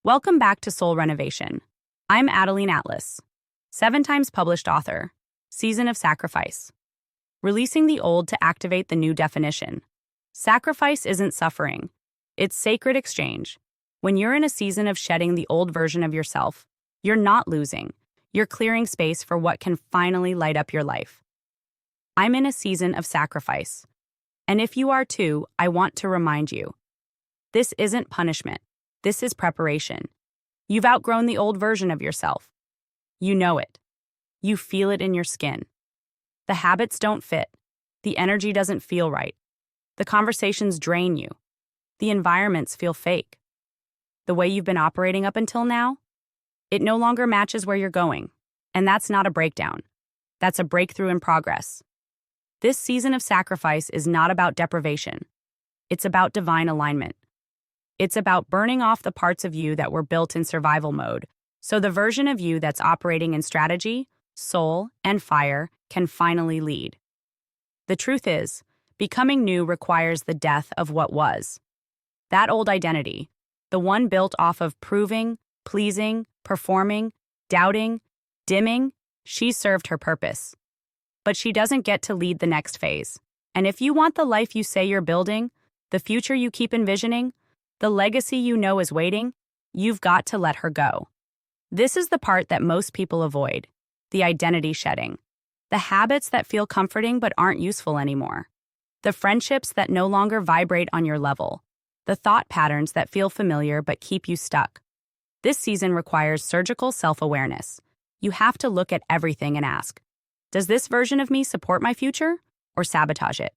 Welcome back to Soul Renovation. I'm Adeline Atlas, 7 times published author, Season of Sacrifice. Releasing the old to activate the new definition. Sacrifice isn't suffering, it's sacred exchange. When you're in a season of shedding the old version of yourself, you're not losing, you're clearing space for what can finally light up your life. I'm in a season of sacrifice. And if you are too, I want to remind you. This isn't punishment. This is preparation. You've outgrown the old version of yourself. You know it. You feel it in your skin. The habits don't fit. The energy doesn't feel right. The conversations drain you. The environments feel fake. The way you've been operating up until now, it no longer matches where you're going. And that's not a breakdown. That's a breakthrough in progress. This season of sacrifice is not about deprivation. It's about divine alignment. It's about burning off the parts of you that were built in survival mode, so the version of you that's operating in strategy, soul, and fire can finally lead. The truth is, becoming new requires the death of what was. That old identity, the one built off of proving, pleasing, performing, doubting, dimming, she served her purpose. But she doesn't get to lead the next phase. And if you want the life you say you're building, the future you keep envisioning, the legacy you know is waiting, you've got to let her go. This is the part that most people avoid, the identity shedding. The habits that feel comforting but aren't useful anymore. The friendships that no longer vibrate on your level. The thought patterns that feel familiar but keep you stuck. This season requires surgical self-awareness. You have to look at everything and ask, does this version of me support my future or sabotage it?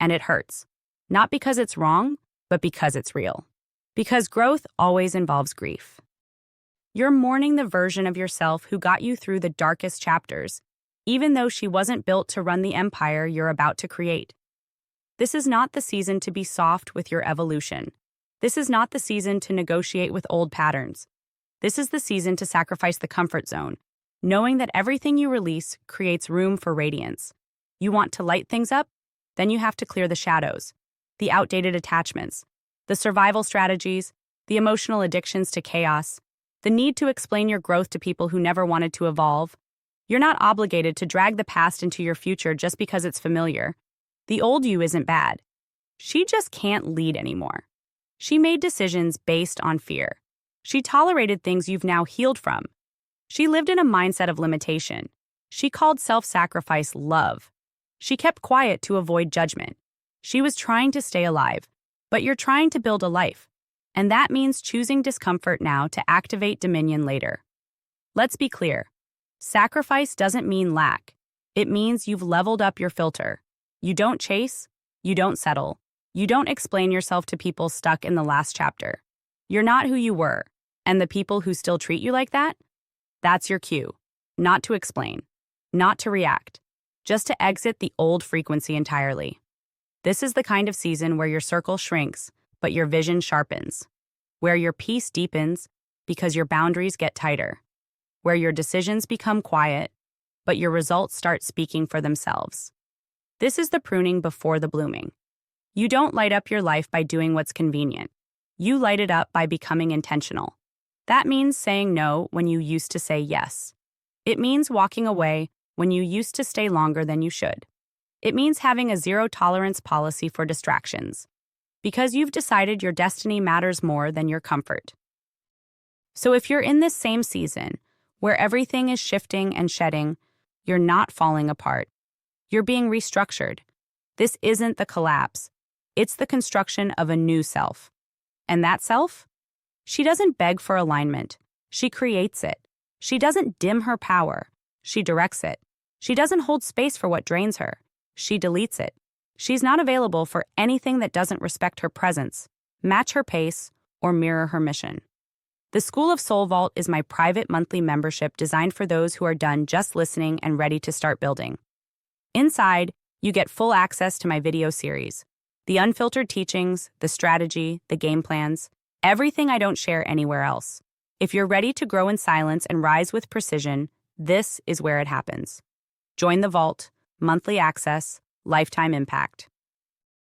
And it hurts. Not because it's wrong, but because it's real. Because growth always involves grief. You're mourning the version of yourself who got you through the darkest chapters, even though she wasn't built to run the empire you're about to create. This is not the season to be soft with your evolution. This is not the season to negotiate with old patterns. This is the season to sacrifice the comfort zone, knowing that everything you release creates room for radiance. You want to light things up? Then you have to clear the shadows, the outdated attachments, the survival strategies, the emotional addictions to chaos, the need to explain your growth to people who never wanted to evolve. You're not obligated to drag the past into your future just because it's familiar. The old you isn't bad. She just can't lead anymore. She made decisions based on fear. She tolerated things you've now healed from. She lived in a mindset of limitation. She called self-sacrifice love. She kept quiet to avoid judgment. She was trying to stay alive. But you're trying to build a life, and that means choosing discomfort now to activate dominion later. Let's be clear. Sacrifice doesn't mean lack. It means you've leveled up your filter. You don't chase, you don't settle, you don't explain yourself to people stuck in the last chapter. You're not who you were, and the people who still treat you like that? That's your cue. Not to explain, not to react, just to exit the old frequency entirely. This is the kind of season where your circle shrinks, but your vision sharpens. Where your peace deepens because your boundaries get tighter. Where your decisions become quiet, but your results start speaking for themselves. This is the pruning before the blooming. You don't light up your life by doing what's convenient. You light it up by becoming intentional. That means saying no when you used to say yes. It means walking away when you used to stay longer than you should. It means having a zero-tolerance policy for distractions, because you've decided your destiny matters more than your comfort. So if you're in this same season, where everything is shifting and shedding, you're not falling apart. You're being restructured. This isn't the collapse. It's the construction of a new self. And that self? She doesn't beg for alignment. She creates it. She doesn't dim her power. She directs it. She doesn't hold space for what drains her. She deletes it. She's not available for anything that doesn't respect her presence, match her pace, or mirror her mission. The School of Soul Vault is my private monthly membership designed for those who are done just listening and ready to start building. Inside, you get full access to my video series, the unfiltered teachings, the strategy, the game plans, everything I don't share anywhere else. If you're ready to grow in silence and rise with precision, this is where it happens. Join the vault. Monthly access, lifetime impact.